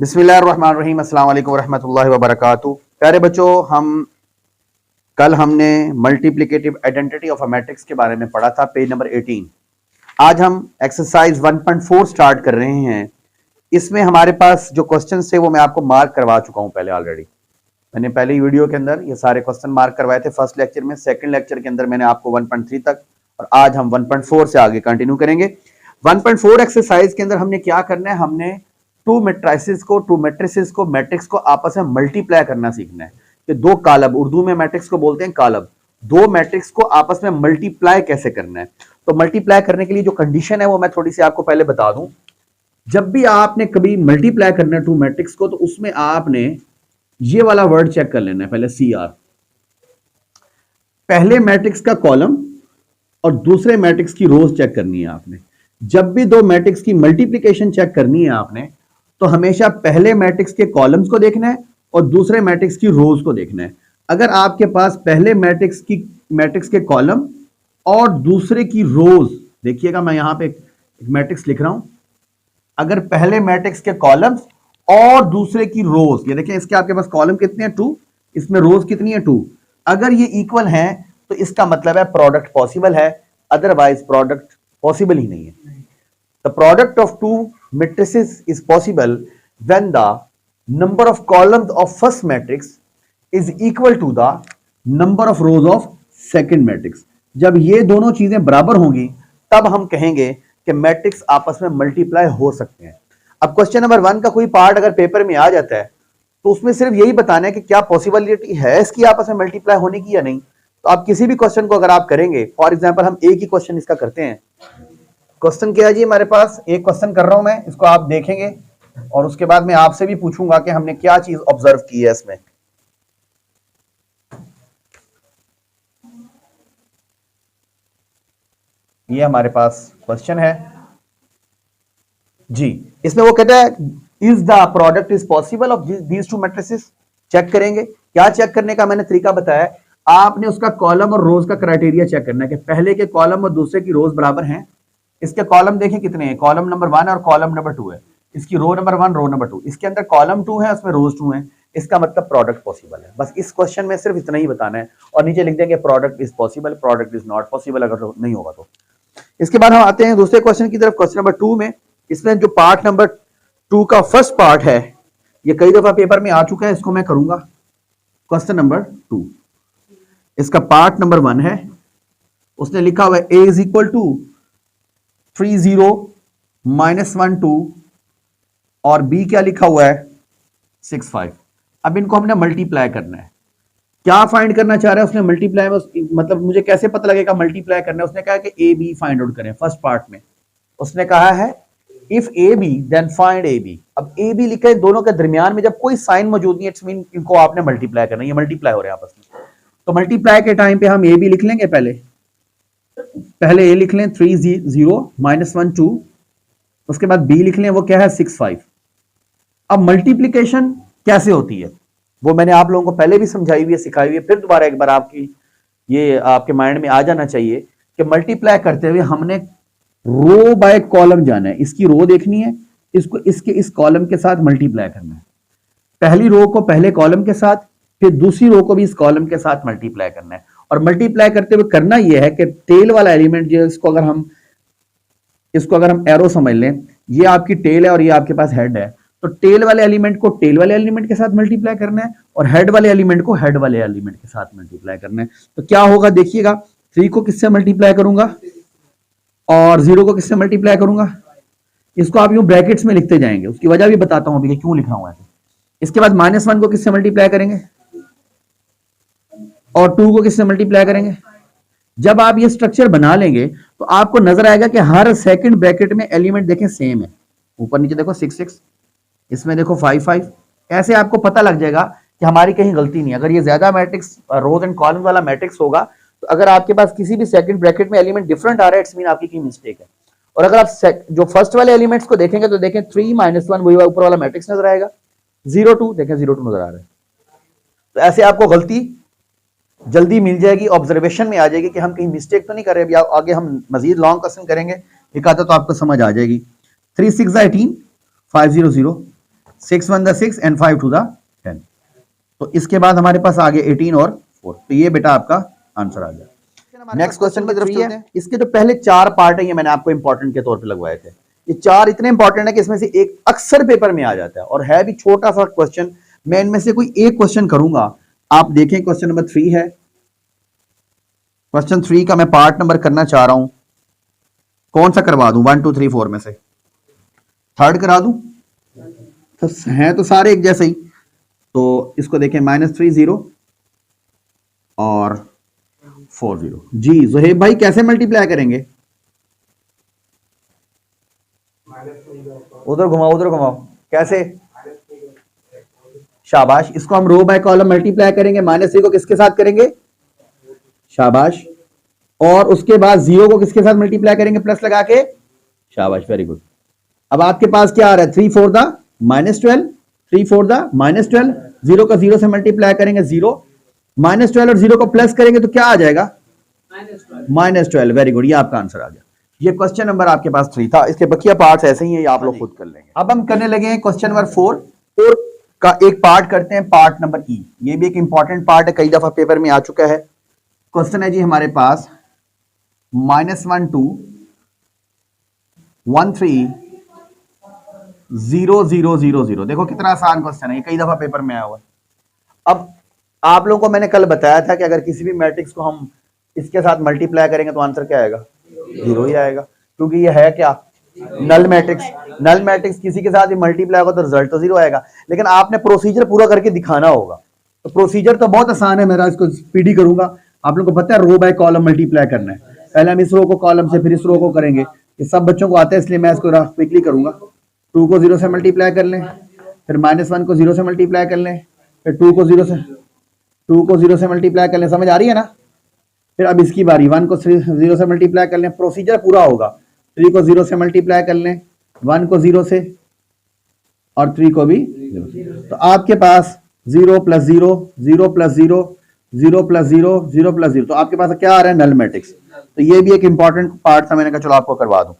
बिस्मिल्लाहिर्रहमानिर्रहीम, अस्सलाम वालेकुम रहमतुल्लाहि व बरकातुहू। प्यारे बच्चों, कल हमने multiplicative identity of a matrix के बारे में पढ़ा था, पेज नंबर 18। आज हम एक्सरसाइज 1.4 स्टार्ट कर रहे हैं। इसमें हमारे पास जो क्वेश्चन थे वो मैं आपको मार्क करवा चुका हूं पहले ऑलरेडी। मैंने पहले वीडियो के अंदर ये सारे क्वेश्चन मार्क करवाए थे फर्स्ट लेक्चर में। सेकंड लेक्चर के अंदर मैंने आपको 1.3 तक, और आज हम 1.4 से आगे कंटिन्यू करेंगे। 1.4 एक्सरसाइज के अंदर हमने क्या करना है, हमने टू मैट्रिसेस को मैट्रिक्स को आपस में मल्टीप्लाई करना सीखना है। कि दो कॉलम, उर्दू में मैट्रिक्स को बोलते हैं कॉलम, दो मैट्रिक्स को आपस में मल्टीप्लाई कैसे करना है। तो मल्टीप्लाई करने के लिए जो कंडीशन है वो मैं थोड़ी सी आपको पहले बता दूं। जब भी आपने कभी मल्टीप्लाई करना है टू मैट्रिक्स को, तो उसमें आपने ये वाला वर्ड चेक कर लेना है पहले, CR। पहले मैट्रिक्स का कॉलम और दूसरे मैट्रिक्स की रोज चेक करनी है आपने। जब भी दो मैट्रिक्स की मल्टीप्लिकेशन चेक करनी है आपने, तो हमेशा पहले मैट्रिक्स के कॉलम्स को देखना है और दूसरे मैट्रिक्स की रोज को देखना है। अगर आपके पास पहले मैट्रिक्स के कॉलम और दूसरे की रोज, देखिएगा मैं यहां पे एक मैट्रिक्स लिख रहा हूं। अगर पहले मैट्रिक्स के कॉलम्स और दूसरे की रोज, ये देखिए इसके आपके पास कॉलम कितने हैं 2, इसमें रोज कितनी है 2। अगर ये इक्वल है तो इसका मतलब है प्रोडक्ट पॉसिबल है, अदरवाइज प्रोडक्ट पॉसिबल ही नहीं है। The product of two matrices is possible when the number of columns of first matrix is equal to the number of rows of second matrix. जब ये दोनों चीजें बराबर होंगी तब हम कहेंगे कि मैट्रिक्स आपस में मल्टीप्लाई हो सकते हैं। अब क्वेश्चन नंबर 1 का कोई पार्ट अगर पेपर में आ जाता है तो उसमें सिर्फ यही बताना है कि क्या पॉसिबिलिटी है इसकी आपस में मल्टीप्लाई होने की या नहीं। तो आप किसी भी क्वेश्चन को अगर आप करेंगे, फॉर एग्जांपल हम एक ही क्वेश्चन इसका करते हैं। क्वेश्चन क्या है जी, हमारे पास एक क्वेश्चन कर रहा हूं मैं, इसको आप देखेंगे और उसके बाद मैं आपसे भी पूछूंगा कि हमने क्या चीज ऑब्जर्व की है इसमें। ये हमारे पास क्वेश्चन है जी। इसमें वो कहता है is the product is possible of these two matrices. Check करेंगे, क्या चेक करने का मैंने तरीका बताया। आपने उसका कॉलम और रोज का क्राइटेरिया चेक करना है कि पहले के कॉलम और दूसरे की रोज बराबर हैं। इसके कॉलम देखें कितने हैं, कॉलम नंबर 1 और कॉलम नंबर 2 है। इसकी रो नंबर 1, रो नंबर 2, इसके अंदर कॉलम 2 है, उसमें रोज 2 है। इसका मतलब प्रोडक्ट पॉसिबल है। बस इस क्वेश्चन में सिर्फ इतना ही बताना है और नीचे लिख देंगे product is possible, product is not possible अगर नहीं होगा तो। इसके बाद हम आते हैं दूसरे क्वेश्चन की तरफ, क्वेश्चन नंबर 2 में। इसमें जो पार्ट नंबर 2 का फर्स्ट पार्ट है ये कई दफा पेपर में आ चुका है, इसको मैं करूंगा। क्वेश्चन नंबर 2, इसका पार्ट नंबर 1 है, उसने लिखा हुआ है a इज इक्वल टू 30 -1 2 और b क्या लिखा हुआ है 6 5। अब इनको हमने मल्टीप्लाई करना है। क्या फाइंड करना चाह रहा है उसने मल्टीप्लाई में, मतलब मुझे कैसे पता लगेगा मल्टीप्लाई करना है। उसने कहा कि ए बी फाइंड आउट करें। फर्स्ट पार्ट में उसने कहा है if A B then find A B. अब ए बी लिखा है, दोनों के दरमियान में जब कोई साइन मौजूद नहीं है, इट्स मीन इनको आपने मल्टीप्लाई करना है। ये मल्टीप्लाई हो रहे हैं आपस में, तो मल्टीप्लाई के टाइम पे हम ए बी लिख लेंगे। पहले ए लिख लें 30 -1 2, उसके बाद बी लिख लें, वो क्या है 6 5। अब मल्टीप्लीकेशन कैसे होती है वो मैंने आप लोगों को पहले भी समझाई हुई है, सिखाई हुई है। फिर दोबारा एक बार आपके माइंड में आ जाना चाहिए कि मल्टीप्लाई करते हुए हमने रो बाय कॉलम जाना है। इसकी रो देखनी है, इसको इसके इस कॉलम के साथ मल्टीप्लाई करना है। पहली रो को पहले कॉलम के साथ, फिर दूसरी रो को भी इस कॉलम के साथ मल्टीप्लाई करना है। और मल्टीप्लाई करते हुए करना यह है कि टेल वाला एलिमेंट जो इसको अगर हम एरो समझ लें, ये आपकी टेल है और ये आपके पास हेड है, तो टेल वाले एलिमेंट को टेल वाले एलिमेंट के साथ मल्टीप्लाई करना है और हेड वाले एलिमेंट को हेड वाले एलिमेंट के साथ मल्टीप्लाई करना है। तो क्या होगा देखिएगा, 3 को किससे मल्टीप्लाई करूंगा और 0 को किससे मल्टीप्लाई करूंगा। इसको आप यूं ब्रैकेट्स में लिखते जाएंगे, उसकी वजह भी बताता हूं अभी क्यों लिख रहा हूं ऐसे। इसके बाद -1 को किससे मल्टीप्लाई करेंगे और 2 को किससे मल्टीप्लाई करेंगे। जब आप ये स्ट्रक्चर बना लेंगे तो आपको नजर आएगा कि हर सेकंड ब्रैकेट में एलिमेंट देखें सेम है। ऊपर नीचे देखो 6 6, इसमें देखो 5 5। ऐसे आपको पता लग जाएगा कि हमारी कहीं गलती नहीं है। अगर ये ज्यादा मैट्रिक्स रोज एंड कॉलम वाला मैट्रिक्स होगा तो अगर आपके पास किसी भी सेकंड ब्रैकेट में एलिमेंट डिफरेंट आ रहा है, इट्स मीन आपकी कहीं मिस्टेक है। और अगर आप जो फर्स्ट वाले एलिमेंट्स को देखेंगे तो देखें 3 -1 वही ऊपर वाला मैट्रिक्स नजर आएगा, 0 2 देखें 0 2 नजर आ रहा है। तो ऐसे आपको गलती जल्दी मिल जाएगी, ऑब्जर्वेशन में आ जाएगी कि हम कहीं मिस्टेक तो नहीं कर रहे। अभी आगे हम मजीद लॉन्ग क्वेश्चन करेंगे, एक आता तो आपको समझ आ जाएगी। 3 6 18 5 0 0 6 1 द 6 and 5 2 द 10। तो इसके बाद हमारे पास आ गया 18 और 4। तो ये बेटा आपका आंसर आ गया। नेक्स्ट क्वेश्चन की तरफ चलते हैं। इसके जो पहले 4 पार्ट है ये मैंने आपको इंपॉर्टेंट के तौर पे लगवाए थे। ये 4 इतने इंपॉर्टेंट है कि इसमें से एक अक्सर पेपर में आ जाता है और है भी छोटा सा क्वेश्चन। मैं इनमें से कोई एक क्वेश्चन करूंगा, आप देखें। क्वेश्चन नंबर 3 है। क्वेश्चन 3 का मैं पार्ट नंबर करना चाह रहा हूं। कौन सा करवा दूं? 1 2 3 4 में से थर्ड करा दूं? तो हैं तो सारे एक जैसे ही। तो इसको देखें, -3 0 और 4 0। जी जोहेब भाई कैसे मल्टीप्लाई करेंगे? उधर घुमाओ कैसे? शाबाश। इसको हम रो बाय कॉलम मल्टीप्लाई करेंगे। -3 को किसके साथ करेंगे? शाबाश। और उसके बाद 0 को किसके साथ मल्टीप्लाई करेंगे? प्लस लगा के। शाबाश, वेरी गुड। अब आपके पास क्या आ रहा है? 3 4 द -12, 3 4 द -12। 0 का 0 से मल्टीप्लाई करेंगे 0, -12 और 0 को प्लस करेंगे तो क्या आ जाएगा? -12। वेरी गुड, ये आपका आंसर आ गया। ये क्वेश्चन नंबर आपके पास 3 था। इसके बकिया पार्ट्स ऐसे ही हैं, आप लोग खुद कर लेंगे। अब हम करने लगे हैं क्वेश्चन नंबर 4 का एक पार्ट करते हैं, पार्ट नंबर ई। ये भी एक इंपॉर्टेंट पार्ट है, कई दफा पेपर में आ चुका है। क्वेश्चन है जी हमारे पास -1 2 1 3 0 0 0 0। देखो कितना आसान क्वेश्चन है, ये कई दफा पेपर में आया हुआ है। अब आप लोगों को मैंने कल बताया था कि अगर किसी भी मैट्रिक्स को हम इसके साथ मल्टीप्लाई करेंगे तो आंसर क्या आएगा? 0 ही आएगा, क्योंकि ये है क्या? Null matrix. नल मैट्रिक्स किसी के साथ भी मल्टीप्लाई होगा तो रिजल्ट तो 0 आएगा। लेकिन आपने प्रोसीजर पूरा करके दिखाना होगा। तो प्रोसीजर तो बहुत आसान है, मेरा इसको स्पीडी करूंगा। आप लोगों को पता है रो बाय कॉलम मल्टीप्लाई करना है। पहले हम इस रो को कॉलम से, फिर इस रो को करेंगे। ये सब बच्चों को आता है, इसलिए मैं इसको क्विकली करूंगा। 2 को 0 से मल्टीप्लाई कर लें, फिर -1 को 0 से मल्टीप्लाई कर लें, फिर 2 को 0 से मल्टीप्लाई कर लें। समझ आ रही है ना? फिर अब इसकी बारी, 1 को 0 से मल्टीप्लाई कर लें। प्रोसीजर पूरा होगा। 3 को 0 से मल्टीप्लाई कर लें, 1 को 0 से और 3 को भी 0। तो आपके पास 0 + 0 0 + 0 0 + 0 0 + 0। तो आपके पास क्या आ रहा है? Null matrix. तो ये भी एक इंपॉर्टेंट पार्ट था, मैंने कहा चलो आपको करवा दूं।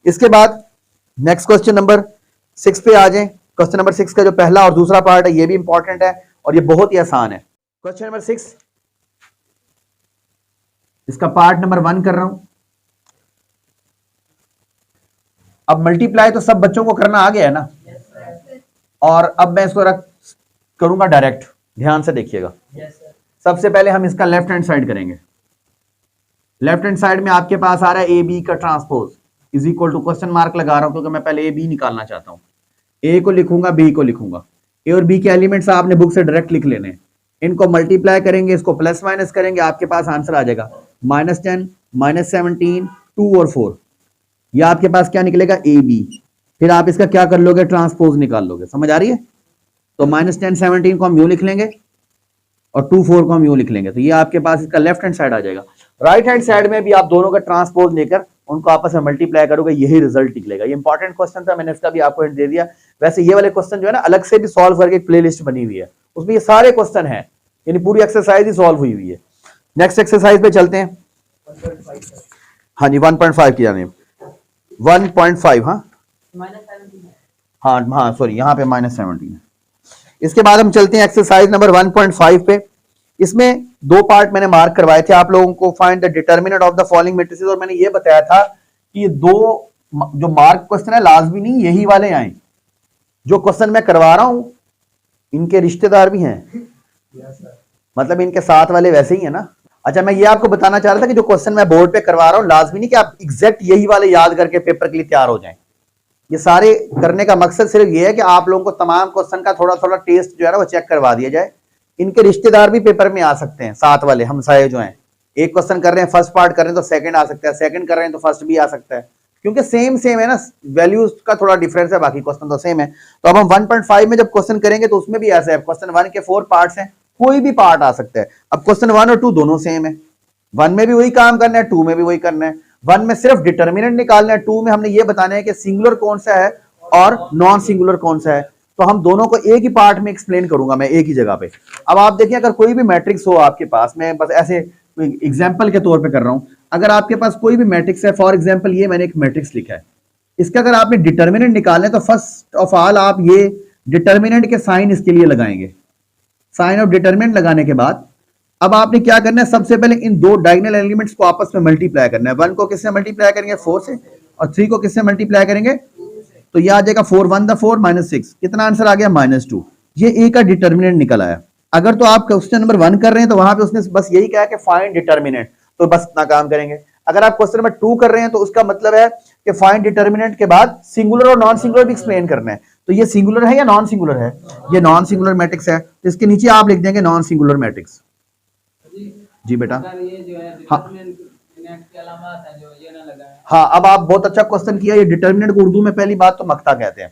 इसके बाद नेक्स्ट क्वेश्चन नंबर 6 पे आ जाएं। क्वेश्चन नंबर 6 का जो पहला और दूसरा पार्ट है ये भी इंपॉर्टेंट है और ये बहुत ही आसान है। क्वेश्चन नंबर 6, इसका पार्ट नंबर 1 कर रहा हूं। अब मल्टीप्लाई तो सब बच्चों को करना आ गया है ना? और अब मैं इसको करूंगा डायरेक्ट। ध्यान से देखिएगा। सबसे पहले हम इसका लेफ्ट हैंड साइड करेंगे। लेफ्ट हैंड साइड में आपके पास आ रहा है ए बी का transpose is equal to, question mark लगा रहा हूं क्योंकि मैं पहले ए बी निकालना चाहता हूं। ए को लिखूंगा, बी को लिखूंगा। ए और बी के एलिमेंट्स आपने बुक से डायरेक्ट लिख लेने। इनको मल्टीप्लाई करेंगे, इसको प्लस माइनस करेंगे, आपके पास आंसर आ जाएगा -10 -17 2 और 4। या आपके पास क्या निकलेगा? A B. फिर आप इसका क्या कर लोगे? ट्रांसपोज निकाल लोगे। समझ आ रही है? तो -10 17 को हम यूं लिख लेंगे और 2 4 को हम यूं लिख लेंगे। तो ये आपके पास इसका लेफ्ट हैंड साइड आ जाएगा। राइट हैंड साइड में भी आप दोनों का ट्रांसपोज लेकर उनको आपस में मल्टीप्लाई करोगे, यही रिजल्ट निकलेगा। ये इंपॉर्टेंट क्वेश्चन था, मैंने इसका भी आपको हिंट दे दिया। वैसे ये वाले क्वेश्चन जो है ना अलग से भी सॉल्व करके एक प्लेलिस्ट बनी हुई है, उसमें ये सारे क्वेश्चन हैं, यानी पूरी एक्सरसाइज ही सॉल्व हुई हुई है। नेक्स्ट एक्सरसाइज पे चलते हैं। हाँ जी 1.5 की जाने 1.5। हाँ सॉरी, यहाँ पे -17 है। इसके बाद हम चलते हैं एक्सरसाइज नंबर 1.5 पे। इसमें 2 पार्ट मैंने मार्क करवाए थे आप लोगों को। Find the determinant of the following matrices. और मैंने ये बताया था कि ये 2 जो मार्क क्वेश्चन है लाजमी नहीं यही वाले आए। जो क्वेश्चन मैं करवा रहा हूं इनके रिश्तेदार भी हैं, मतलब इनके साथ वाले वैसे ही है ना। अच्छा, मैं ये आपको बताना चाह रहा था कि जो क्वेश्चन मैं बोर्ड पे करवा रहा हूं लाजमी नहीं कि आप एग्जैक्ट यही वाले याद करके पेपर के लिए तैयार हो जाएं। ये सारे करने का मकसद सिर्फ ये है कि आप लोगों को तमाम क्वेश्चन का थोड़ा थोड़ा टेस्ट जो है ना वो चेक करवा दिया जाए। इनके रिश्तेदार भी पेपर में आ सकते हैं, साथ वाले हमसाये जो हैं। एक क्वेश्चन कर रहे हैं, फर्स्ट पार्ट कर रहे हैं तो सेकंड आ सकता है, सेकंड कर रहे हैं तो फर्स्ट भी आ सकता है, क्योंकि सेम है ना, वैल्यूज का थोड़ा डिफरेंस है, बाकी क्वेश्चन तो सेम है। तो अब हम 1.5 में जब क्वेश्चन करेंगे तो उसमें भी ऐसा है, क्वेश्चन 1 के 4 पार्ट्स हैं, कोई भी पार्ट आ सकता है। अब क्वेश्चन 1 और 2 दोनों सेम है, 1 में भी वही काम करना है, 2 में भी वही करना है। 1 में सिर्फ डिटर्मिनेंट निकालना है, 2 में हमने ये बताना है कि सिंगुलर कौन सा है और नॉन सिंगुलर कौन सा है। तो हम दोनों को एक ही पार्ट में एक्सप्लेन करूंगा मैं, एक ही जगह पे। अब आप देखिए, अगर कोई भी मैट्रिक्स हो आपके पास, मैं बस ऐसे एग्जाम्पल के तौर पे कर रहा हूं, अगर आपके पास कोई भी मैट्रिक्स है, फॉर एग्जाम्पल ये मैंने एक मैट्रिक्स लिखा है, इसका अगर आपने डिटर्मिनेंट निकालना है तो फर्स्ट ऑफ ऑल आप ये डिटर्मिनेंट के साइन इसके लिए लगाएंगे। साइन ऑफ डिटर्मिनेंट लगाने के बाद अब आपने क्या करना है, सबसे पहले इन दो डायगोनल एलिमेंट्स को आपस में मल्टीप्लाई करना है। 1 को किससे मल्टीप्लाई करेंगे, 4 से, और 3 को किससे मल्टीप्लाई करेंगे, तो यह आ जाएगा 4 1 4 -6, कितना आंसर आ गया, -2। ये ए का डिटर्मिनेंट निकल आया। अगर तो आप क्वेश्चन नंबर 1 कर रहे हैं तो वहां पे उसने बस यही कहा कि फाइंड डिटर्मिनेंट, तो बस इतना काम करेंगे। अगर आप क्वेश्चन नंबर 2 कर रहे हैं तो उसका मतलब है कि फाइंड डिटर्मिनेंट के बाद सिंगुलर और नॉन सिंगुलर भी एक्सप्लेन करना है। तो ये सिंगुलर है या नॉन सिंगुलर है, ये नॉन सिंगुलर मैट्रिक्स है, तो इसके नीचे आप लिख देंगे नॉन सिंगुलर मैट्रिक्स। जी बेटा, ये जो है हाँ डिटरमिनेंट की अलामत है जो ये ना लगाए। हाँ, अब आप बहुत अच्छा क्वेश्चन किया। ये डिटर्मिनेंट को उर्दू में पहली बात तो मक्ता कहते हैं।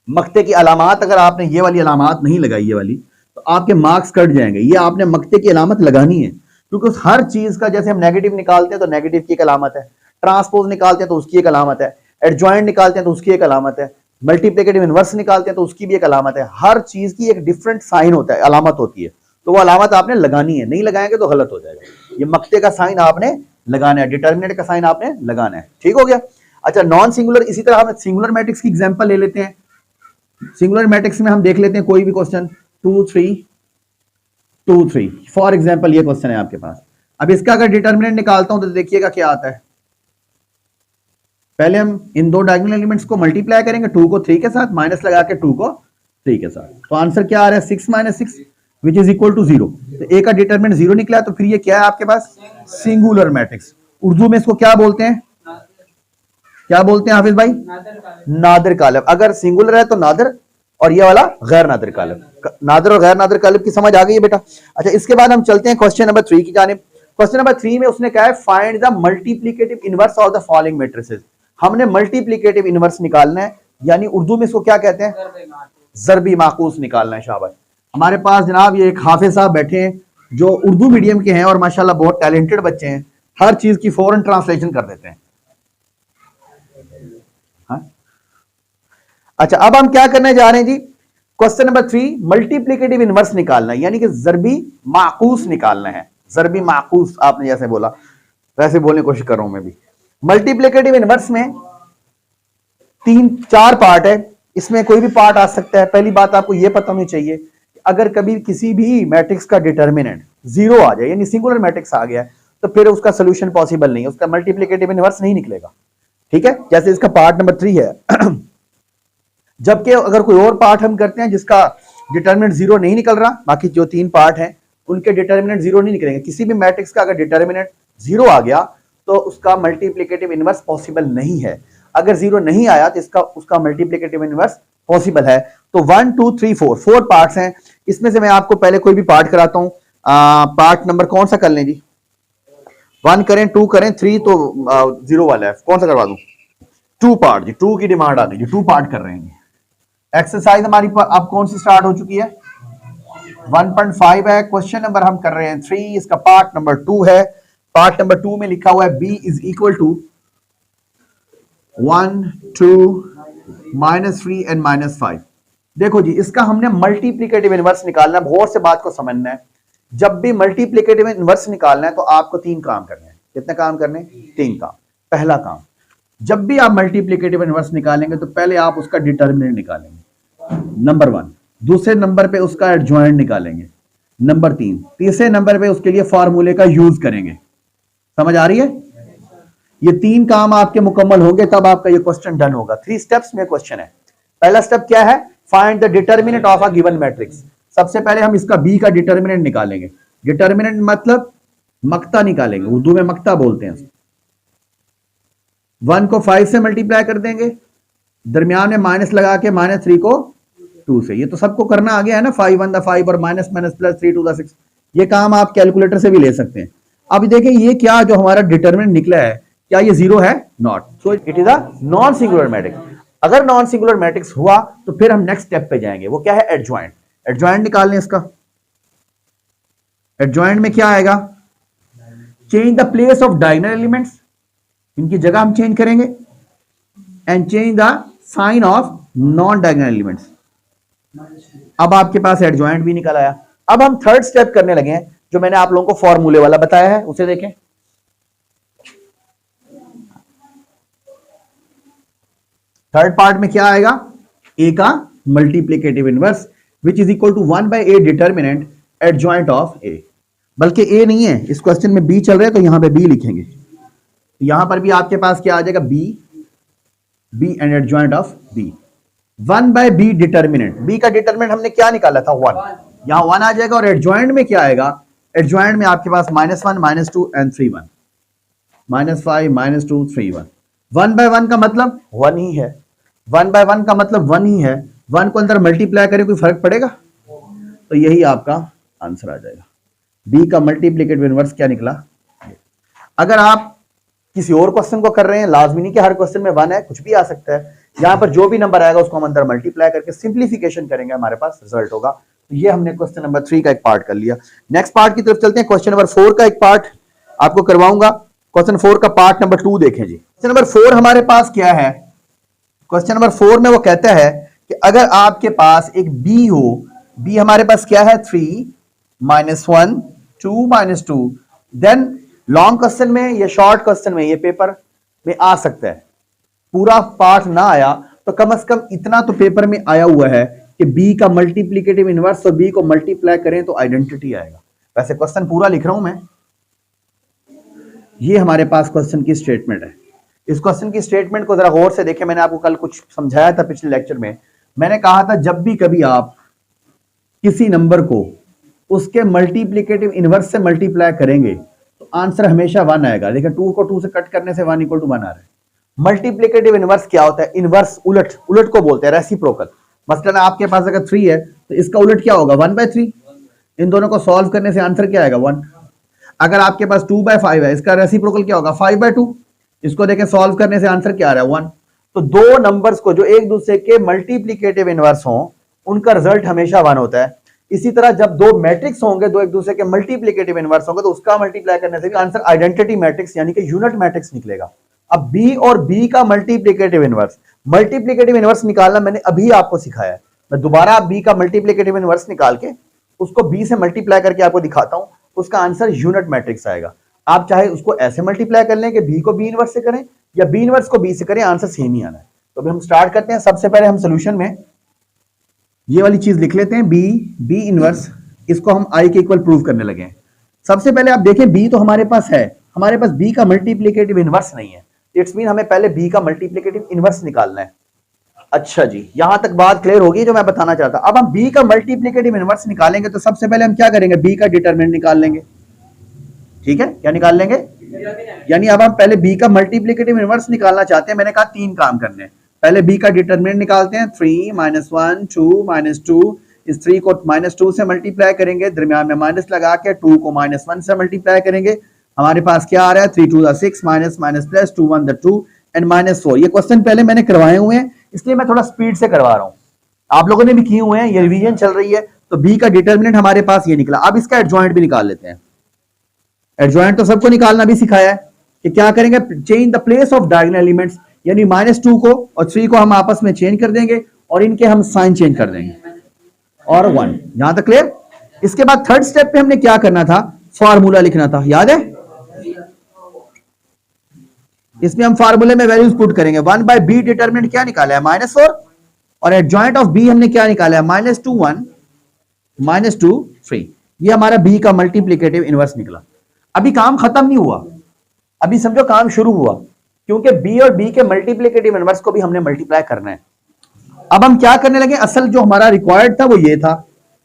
मक्ते की अलामत, अगर आपने ये वाली अलामत नहीं लगाई, ये वाली, तो आपके मार्क्स कट जाएंगे। ये आपने मक्ते की अलामत लगानी है, क्योंकि उस हर चीज का, जैसे हम नेगेटिव निकालते हैं तो नेगेटिव की एक अलामत है, ट्रांसपोज निकालते हैं तो उसकी एक अलामत है, एडजॉइंट निकालते हैं तो उसकी एक अलामत है, मल्टीप्लिकेटिव इनवर्स निकालते हैं तो उसकी भी एक अलामत है। हर चीज की एक डिफरेंट साइन होता है, अलामत होती है, तो वो अलामत आपने लगानी है। नहीं लगाएंगे तो गलत हो जाएगा। ये मक्ते का साइन आपने लगाना है, डिटर्मिनेंट का साइन आपने लगाना है। ठीक हो गया। अच्छा, नॉन सिंगुलर, इसी तरह हम सिंगुलर मैट्रिक्स की एग्जांपल ले लेते हैं। सिंगुलर मैट्रिक्स में हम देख लेते हैं कोई भी क्वेश्चन, 2 3 2 3 फॉर एग्जांपल ये क्वेश्चन है आपके पास। अब इसका अगर डिटर्मिनेंट निकालता हूं तो देखिएगा क्या आता है। पहले हम इन दो डायगोनल एलिमेंट्स को मल्टीप्लाई करेंगे, 2 को 3 के साथ, माइनस लगा के 2 को 3 के साथ, तो आंसर क्या आ रहा है, 6 - 6 विच इज इक्वल टू 0। तो ए का डिटर्मिनेंट 0 निकला, तो फिर ये क्या है आपके पास, सिंगुलर मैट्रिक्स। उर्दू में इसको क्या बोलते हैं, क्या बोलते हैं हाफिज भाई, नादिर कालब। अगर सिंगुलर है तो नादिर, और ये वाला गैर नादिर कालब। नादिर और गैर नादिर कालब की समझ आ गई है बेटा। अच्छा, इसके बाद हम चलते हैं क्वेश्चन नंबर 3 की जानिब। क्वेश्चन नंबर 3 में उसने कहा है find the multiplicative inverse of the following matrices. हमने मल्टीप्लिकेटिव इनवर्स निकालना है, यानी उर्दू में इसको क्या कहते हैं, ज़रबी माकूस निकालना है। शाबाश। हमारे पास जनाब ये एक हाफिज साहब बैठे हैं जो उर्दू मीडियम के हैं और माशाल्लाह बहुत टैलेंटेड बच्चे हैं, हर चीज की फौरन ट्रांसलेशन कर देते हैं। हाँ? अच्छा, अब हम क्या करने जा रहे हैं जी, क्वेश्चन नंबर 3 मल्टीप्लिकेटिव इनवर्स निकालना है, यानी कि ज़रबी माकूस निकालना है। ज़रबी माकूस आपने जैसे बोला वैसे बोलने की कोशिश कर रहा हूं मैं भी। मल्टीप्लिकेटिव इनवर्स में 3-4 पार्ट है, इसमें कोई भी पार्ट आ सकता है। पहली बात आपको यह पता होनी चाहिए, अगर कभी किसी भी मैट्रिक्स का डिटर्मिनेंट 0 आ जाए, यानी सिंगुलर मैट्रिक्स आ गया, तो फिर उसका सोल्यूशन पॉसिबल नहीं है, उसका मल्टीप्लिकेटिव इनवर्स नहीं निकलेगा। ठीक है, जैसे इसका पार्ट नंबर 3 है। जबकि अगर कोई और पार्ट हम करते हैं जिसका डिटर्मिनेंट 0 नहीं निकल रहा, बाकी जो 3 पार्ट हैं उनके डिटर्मिनेंट 0 नहीं निकलेंगे। किसी भी मैट्रिक्स का अगर डिटर्मिनेंट 0 आ गया तो उसका मल्टीप्लिकेटिव इनवर्स पॉसिबल नहीं है। अगर 0 नहीं आया तो इसका उसका मल्टीप्लिकेटिव इनवर्स पॉसिबल है। तो 1 2 3 4 पार्ट्स हैं। इसमें से मैं आपको पहले कोई भी पार्ट कराता हूं। पार्ट नंबर कौन सा कर लें जी, 1 करें, 2 करें, 3 तो 0 वाला है, कौन सा करवा दूं, 2 पार्ट जी, 2 की डिमांड आ गई, 2 पार्ट कर रहे हैं। एक्सरसाइज हमारी अब कौन सी स्टार्ट हो चुकी है, 1.5 है। क्वेश्चन नंबर हम कर रहे हैं 3, इसका पार्ट नंबर 2 है। पार्ट नंबर 2 में लिखा हुआ है b is equal to 1 2 -3 and -5। देखो जी, इसका हमने मल्टीप्लिकेटिव इनवर्स निकालना है। बहुत से बात को समझना है, जब भी मल्टीप्लिकेटिव इनवर्स निकालना है तो आपको 3 काम करने हैं। कितने काम करने हैं, 3 काम। पहला काम, जब भी आप मल्टीप्लिकेटिव इनवर्स निकालेंगे तो पहले आप उसका डिटर्मिनेंट निकालेंगे, नंबर 1। दूसरे नंबर पे उसका एडजॉइंट निकालेंगे, नंबर 3। तीसरे नंबर पे उसके लिए फार्मूले का यूज करेंगे। समझ आ रही है, ये 3 काम आपके मुकम्मल होंगे तब आपका ये क्वेश्चन डन होगा। 3 स्टेप्स में क्वेश्चन है। पहला स्टेप क्या है, find the determinant of a given matrix. सबसे पहले हम इसका बी का डिटर्मिनेंट निकालेंगे। डिटर्मिनेंट मतलब मक्ता निकालेंगे, उर्दू में मक्ता बोलते हैं। 1 को 5 से मल्टीप्लाई कर देंगे, दरमियान में माइनस लगा के -3 को 2 से। ये तो सबको करना आ गया है ना, 5 1 द 5 और माइनस प्लस 3 2 द 6। ये काम आप कैलकुलेटर से भी ले सकते हैं। अब देखिए ये क्या जो हमारा डिटर्मिनेंट निकला है, क्या ये 0 है, not, so it is a non singular matrix. अगर नॉन सिंगुलर मैट्रिक्स हुआ तो फिर हम नेक्स्ट स्टेप पे जाएंगे, वो क्या है, एडजॉइंट। एडजॉइंट निकाल लें इसका। एडजॉइंट में क्या आएगा, change the place of diagonal elements, इनकी जगह हम चेंज करेंगे, and change the sign of non diagonal elements. अब आपके पास एडजॉइंट भी निकल आया। अब हम थर्ड स्टेप करने लगे हैं, जो मैंने आप लोगों को फॉर्मूले वाला बताया है, उसे देखें। थर्ड पार्ट में क्या आएगा, ए का multiplicative inverse which is equal to 1/a determinant adjoint of a। बल्कि a नहीं है, इस क्वेश्चन में b चल रहा है तो यहां पे b लिखेंगे। यहां पर भी आपके पास क्या आ जाएगा, b and adjoint of b। 1/b determinant, b का डिटर्मिनेंट हमने क्या निकाला था, 1। यहां 1 आ जाएगा और एडजॉइंट में क्या आएगा, एडजॉइंट में आपके पास -1 -2 एंड 3 1, -5 -2 3 1। 1/1 का मतलब 1 ही है, 1/1 का मतलब 1 ही है। 1 को अंदर मल्टीप्लाई करें कोई फर्क पड़ेगा, तो यही आपका आंसर आ जाएगा। b का मल्टीप्लिकेटिव इनवर्स क्या निकला। अगर आप किसी और क्वेश्चन को कर रहे हैं, लाजमी नहीं कि हर क्वेश्चन में 1 है, कुछ भी आ सकता है। यहां पर जो भी नंबर आएगा उसको हम अंदर मल्टीप्लाई करके सिंप्लीफिकेशन करेंगे, हमारे पास रिजल्ट होगा। तो ये हमने क्वेश्चन नंबर 3 का एक पार्ट कर लिया। नेक्स्ट पार्ट की तरफ चलते हैं। क्वेश्चन नंबर 4 का एक पार्ट आपको करवाऊंगा। क्वेश्चन 4 का पार्ट नंबर 2 देखें जी। क्वेश्चन नंबर 4 हमारे पास क्या है, क्वेश्चन नंबर 4 में वो कहता है कि अगर आपके पास एक b हो, b हमारे पास क्या है 3 -1 2 -2, देन लॉन्ग क्वेश्चन में या शॉर्ट क्वेश्चन में, ये पेपर में आ सकता है, पूरा पार्ट ना आया तो कम से कम इतना तो पेपर में आया हुआ है कि b का मल्टीप्लिकेटिव इनवर्स और b को मल्टीप्लाई करें तो आइडेंटिटी आएगा। वैसे क्वेश्चन पूरा लिख रहा हूं मैं, ये हमारे पास क्वेश्चन की स्टेटमेंट है। इस क्वेश्चन की स्टेटमेंट को जरा गौर से देखें। मैंने आपको कल कुछ समझाया था पिछले लेक्चर में, मैंने कहा था जब भी कभी आप किसी नंबर को उसके मल्टीप्लिकेटिव इनवर्स से मल्टीप्लाई करेंगे तो आंसर हमेशा 1 आएगा। देखिए 2 को 2 से कट करने से 1 = 1 आ रहा है। मल्टीप्लिकेटिव इनवर्स क्या होता है, इनवर्स उलट, उलट को बोलते हैं रेसिप्रोकल। मसलन आपके पास अगर 3 है तो इसका उलट क्या होगा, 1/3। इन दोनों को सॉल्व करने से आंसर क्या आएगा, 1। अगर आपके पास 2/5 है, इसका रेसिप्रोकल क्या होगा, 5/2। इसको देखें सॉल्व करने से आंसर क्या आ रहा है, 1। तो दो नंबर्स को जो एक दूसरे के मल्टीप्लिकेटिव इनवर्स हों उनका रिजल्ट हमेशा 1 होता है। इसी तरह जब दो मैट्रिक्स होंगे, दो एक दूसरे के मल्टीप्लिकेटिव इनवर्स होंगे, तो उसका मल्टीप्लाई करने से भी आंसर आइडेंटिटी मैट्रिक्स यानी कि यूनिट मैट्रिक्स निकलेगा। अब b और b का मल्टीप्लिकेटिव इनवर्स निकालना मैंने अभी आपको सिखाया है। मैं दोबारा b का मल्टीप्लिकेटिव इनवर्स निकाल के उसको b से मल्टीप्लाई करके आपको दिखाता हूं, उसका आंसर यूनिट मैट्रिक्स आएगा। आप चाहे उसको ऐसे मल्टीप्लाई कर लें कि b को b इनवर्स से करें या b इनवर्स को b से करें, आंसर सेम ही आना है। तो अभी हम स्टार्ट करते हैं। सबसे पहले हम सोल्यूशन में ये वाली चीज लिख लेते हैं, b इनवर्स, इसको हम i के इक्वल प्रूव करने लगे हैं। सबसे पहले आप देखें b तो हमारे पास है, हमारे पास b का मल्टीप्लिकेटिव इनवर्स नहीं है। इट्स मीन हमें पहले b का मल्टीप्लिकेटिव इनवर्स निकालना है। अच्छा जी, यहां तक बात क्लियर होगी जो मैं बताना चाहता। अब हम b का मल्टीप्लिकेटिव इनवर्स निकालेंगे तो सबसे पहले हम क्या करेंगे, b का डिटरमिनेंट निकाल लेंगे। ठीक है, क्या निकाल लेंगे, यानी अब हम पहले b का मल्टीप्लिकेटिव इनवर्स निकालना चाहते हैं। मैंने कहा 3 काम करने हैं। पहले b का डिटरमिनेंट निकालते हैं, 3 -1 2 -2। इस 3 को -2 से मल्टीप्लाई करेंगे, दरमियान में माइनस लगा के 2 को -1 से मल्टीप्लाई करेंगे। हमारे पास क्या आ रहा है, 3 2 6 माइनस माइनस प्लस 2 1 2 एंड -4। ये क्वेश्चन पहले मैंने करवाए हुए हैं, इसलिए मैं थोड़ा स्पीड से करवा रहा हूं। आप लोगों ने भी किए हुए हैं, ये रिवीजन चल रही है। तो b का डिटरमिनेंट हमारे पास ये निकला। अब इसका एडजॉइंट भी निकाल लेते हैं। एडजॉइंट तो सबको निकालना भी सिखाया है कि क्या करेंगे, change the place of diagonal elements, यानी -2 को और 3 को हम आपस में चेंज कर देंगे और इनके हम साइन चेंज कर देंगे और 1। यहां तक क्लियर। इसके बाद थर्ड स्टेप पे हमने क्या करना था, फार्मूला लिखना था, याद है। इसमें हम फार्मूले में वैल्यूज पुट करेंगे। 1/b डिटरमिनेंट क्या निकाला है, -4, और एडजॉइंट ऑफ b हमने क्या निकाला है, -2 1 -2 3। ये हमारा b का मल्टीप्लिकेटिव इनवर्स निकला। अभी काम खत्म नहीं हुआ, अभी समझो काम शुरू हुआ, क्योंकि b और b के मल्टीप्लिकेटिव इनवर्स को भी हमने मल्टीप्लाई करना है। अब हम क्या करने लगे, असल जो हमारा रिक्वायर्ड था वो ये था।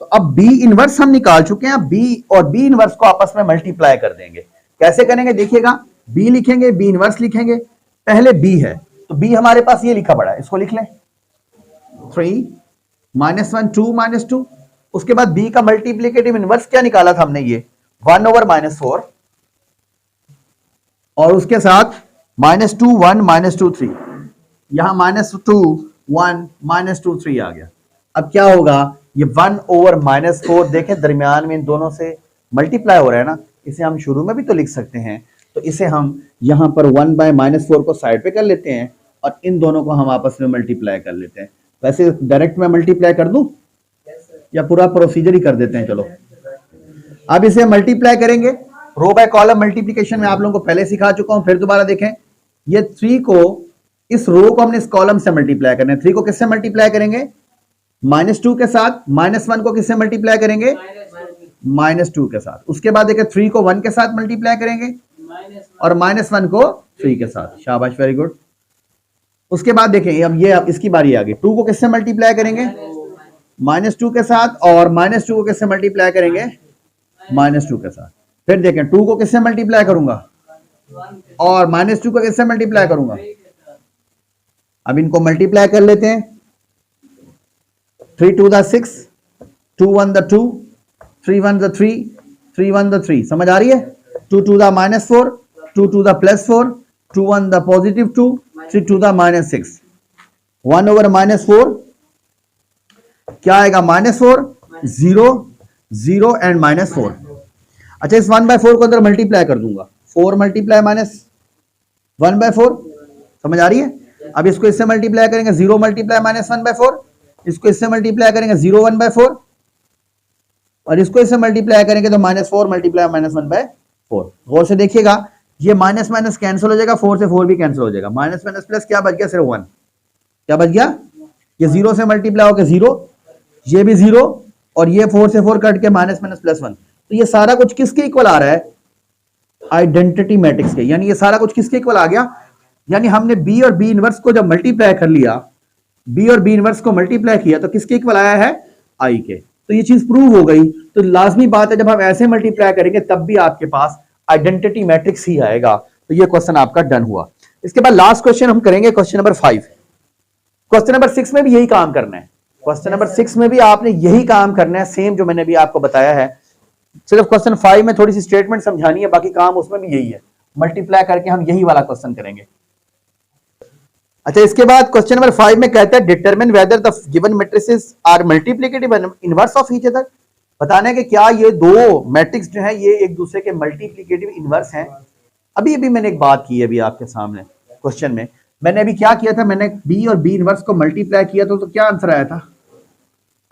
तो अब b इनवर्स हम निकाल चुके हैं, b और b इनवर्स को आपस में मल्टीप्लाई कर देंगे। कैसे करेंगे देखिएगा, b लिखेंगे, b इनवर्स लिखेंगे। पहले b है तो b हमारे पास ये लिखा पड़ा है, इसको लिख लें, 3 -1 2 -2। उसके बाद b का मल्टीप्लिकेटिव इनवर्स क्या निकाला था हमने, ये 1/-4, और उसके साथ -2 1 -2 3। यहां -2 1 -2 3 आ गया। अब क्या होगा, ये 1/-4, देखें दरमियान में इन दोनों से मल्टीप्लाई हो रहा है ना, इसे हम शुरू में भी तो लिख सकते हैं। तो इसे हम यहां पर 1/-4 को साइड पे कर लेते हैं और इन दोनों को हम आपस में मल्टीप्लाई कर लेते हैं। वैसे डायरेक्ट में मल्टीप्लाई कर दूं या पूरा प्रोसीजर ही कर देते हैं, चलो। अब इसे मल्टीप्लाई करेंगे, रो बाय कॉलम मल्टीप्लिकेशन में आप लोगों को पहले सिखा चुका हूं, फिर दोबारा देखें। ये 3 को, इस रो को हमने इस कॉलम से मल्टीप्लाई करना है। 3 को किससे मल्टीप्लाई करेंगे, -2 के साथ -1 को किससे मल्टीप्लाई करेंगे? -2 के साथ। उसके बाद देखिए 3 को 1 के साथ मल्टीप्लाई करेंगे और -1 को 3 के साथ। शाबाश, वेरी गुड। उसके बाद देखें अब इसकी बारी आ गई। 2 को किससे मल्टीप्लाई करेंगे? -2 के साथ और -2 को किससे मल्टीप्लाई करेंगे? -2 के साथ। फिर देखें 2 को किससे मल्टीप्लाई करूंगा और -2 को किससे मल्टीप्लाई करूंगा? अब इनको मल्टीप्लाई कर लेते हैं। 3 2 द 6, 2 1 द 2, 3 1 द 3, 3 1 द 3। समझ आ रही है? 2 2 the -4, 2 2 the +4, 2 1 the +2, 3 2 the -6। 1 over -4 क्या आएगा? -4, 0 0 एंड -4। अच्छा, इस 1/4 को अंदर मल्टीप्लाई कर दूंगा। 4 मल्टीप्लाई -1/4। समझ आ रही है? अब इसको इससे मल्टीप्लाई करेंगे, 0 मल्टीप्लाई -1/4। इसको इससे मल्टीप्लाई करेंगे, 0 1/4। और इसको इससे मल्टीप्लाई करेंगे तो -4 मल्टीप्लाई -1/4। गौर से देखिएगा, ये माइनस माइनस कैंसिल हो जाएगा, 4 से 4 भी कैंसिल हो जाएगा। माइनस माइनस प्लस क्या बच गया? सिर्फ 1। क्या बच गया? ये 0 से मल्टीप्लाई होकर 0, ये भी 0 और ये 4 से 4 कट के माइनस माइनस प्लस 1। तो ये सारा कुछ किसके इक्वल आ रहा है? आइडेंटिटी मैट्रिक्स के। यानी ये सारा कुछ किसके इक्वल आ गया? यानी हमने बी और बी इनवर्स को जब मल्टीप्लाई कर लिया, बी और बी इनवर्स को मल्टीप्लाई किया तो किसके इक्वल आया है? आई के। तो ये चीज प्रूव हो गई। तो लाजमी बात है जब हम ऐसे मल्टीप्लाई करेंगे तब भी आपके पास आइडेंटिटी मैट्रिक्स ही आएगा। तो ये क्वेश्चन आपका डन हुआ। इसके बाद लास्ट क्वेश्चन हम करेंगे, क्वेश्चन नंबर 5। क्वेश्चन नंबर 6 में भी यही काम करना है। क्वेश्चन नंबर 6 में भी आपने यही काम करना है, सेम जो मैंने भी आपको बताया है। सिर्फ क्वेश्चन 5 में थोड़ी सी स्टेटमेंट समझानी है, बाकी काम उसमें भी यही है। मल्टीप्लाई करके हम यही वाला क्वेश्चन करेंगे। अच्छा, इसके बाद क्वेश्चन नंबर 5 में कहता है determine whether the given matrices are multiplicative inverse of each other. बताना है कि क्या ये दो मैट्रिक्स जो है ये एक दूसरे के मल्टीप्लिकेटिव इनवर्स हैं। अभी मैंने एक बात की है अभी आपके सामने क्वेश्चन में। मैंने अभी क्या किया था? मैंने बी और बी इनवर्स को मल्टीप्लाई किया तो क्या आंसर आया था?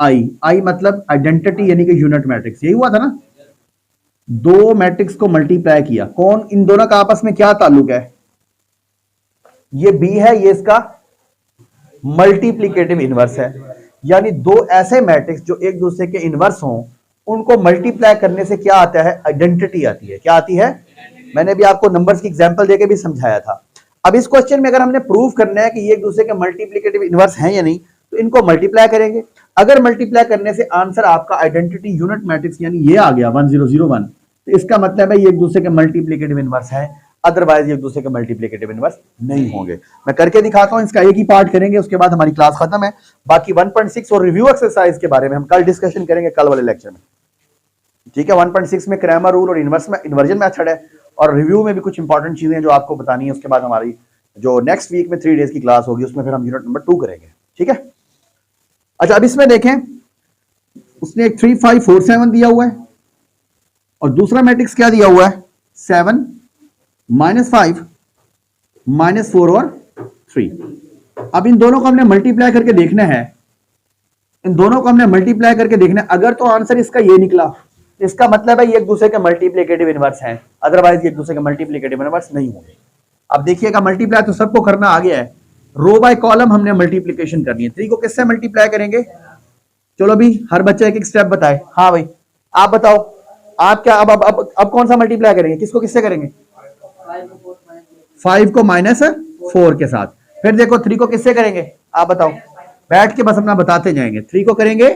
आई मतलब आइडेंटिटी यानी कि यूनिट मैट्रिक्स। यही हुआ था ना? दो मैट्रिक्स को मल्टीप्लाई किया। कौन? इन दोनों का आपस में क्या ताल्लुक है? ये बी है, ये इसका मल्टीप्लिकेटिव इनवर्स है। यानी दो ऐसे मैट्रिक्स जो एक दूसरे के इनवर्स हों, उनको मल्टीप्लाई करने से क्या आता है? आइडेंटिटी आती है। क्या आती है? मैंने भी आपको नंबर्स की एग्जांपल देके भी समझाया था। अब इस क्वेश्चन में अगर हमने प्रूव करना है कि ये एक दूसरे के मल्टीप्लिकेटिव इनवर्स हैं या नहीं, तो इनको मल्टीप्लाई करेंगे। अगर मल्टीप्लाई करने से आंसर आपका आइडेंटिटी यूनिट मैट्रिक्स यानी ये आ गया 1001, तो इसका मतलब है ये एक दूसरे के मल्टीप्लिकेटिव इनवर्स है। अदरवाइज एक दूसरे के मल्टीप्लिकेटिव इनवर्स नहीं होंगे। मैं करके दिखाता हूं, इसका एक ही पार्ट करेंगे, उसके बाद हमारी क्लास खत्म है। बाकी 1.6 और रिव्यू एक्सरसाइज के बारे में हम कल डिस्कशन करेंगे, कल वाले लेक्चर में। ठीक है, 1.6 में क्रैमर रूल और इन्वर्जन मेथड है, और रिव्यू में भी कुछ इंपॉर्टेंट चीजें जो आपको बतानी है। उसके बाद हमारी जो नेक्स्ट वीक में 3 डेज की क्लास होगी उसमें फिर हम यूनिट नंबर 2 करेंगे। ठीक है। अच्छा, अब इसमें देखें, उसने एक 3 5 4 7 दिया हुआ है और दूसरा मैट्रिक्स क्या दिया हुआ है? 7 -5 -4 और 3। अब इन दोनों को हमने मल्टीप्लाई करके देखना है। इन दोनों को हमने मल्टीप्लाई करके देखना है। अगर तो आंसर इसका ये निकला, इसका मतलब है ये एक दूसरे के मल्टीप्लिकेटिव इनवर्स हैं। अदरवाइज ये एक दूसरे के मल्टीप्लिकेटिव इनवर्स नहीं होंगे। अब देखिएगा, मल्टीप्लाई तो सबको करना आ गया है। रो बाय कॉलम हमने मल्टीप्लिकेशन करनी है। 3 को किससे मल्टीप्लाई करेंगे? चलो भी हर बच्चा एक एक स्टेप बताए। हाँ भाई, आप बताओ, आप क्या अब कौन सा मल्टीप्लाई करेंगे? किसको किससे करेंगे? 5 को -4 के साथ। फिर देखो 3 को किससे करेंगे? आप बताओ, बैठ के बस अपना बताते जाएंगे। 3 को करेंगे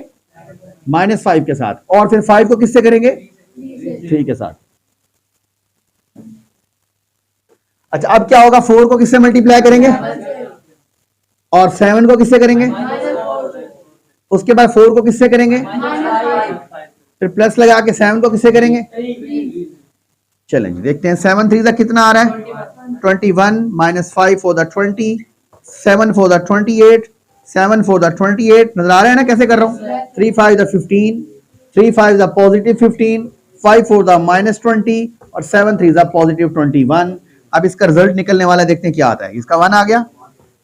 -5 के साथ, और फिर 5 को किससे करेंगे? 3 के साथ। अच्छा, अब क्या होगा? 4 को किससे मल्टीप्लाई करेंगे? और 7 को किससे करेंगे? उसके बाद 4 को किससे करेंगे? फिर प्लस लगा के 7 को किससे करेंगे? चलेंगे, देखते हैं 7 3 कितना आ रहा है? 21 -5 for the 20, 7 for the 28, 7 for the 28। नजर आ रहा है ना कैसे कर रहा हूं? 3 5 the 15, 3 5 the +15, 5 4 the -20 और 7 3 the +21। अब इसका रिजल्ट निकलने वाला देखते हैं क्या आता है। इसका 1 आ गया,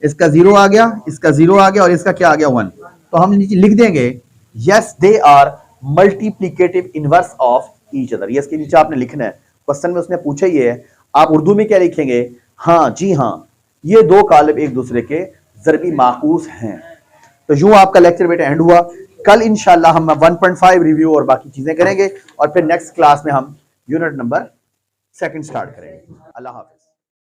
इसका 0 आ गया, इसका 0 आ गया और इसका क्या आ गया? 1। तो हम नीचे लिख देंगे yes they are multiplicative inverse of each other. Yes के नीचे आपने लिखना है। क्वेश्चन में उसने पूछा ही है, आप उर्दू में क्या लिखेंगे? हाँ जी हाँ, ये दो कालिब एक दूसरे के ज़रबी माकूस हैं। तो यूं आपका लेक्चर बेटा एंड हुआ। कल इंशाल्लाह हम 1.5 रिव्यू और बाकी चीजें करेंगे और फिर नेक्स्ट क्लास में हम यूनिट नंबर 2 स्टार्ट करेंगे। अल्लाह हाफिज।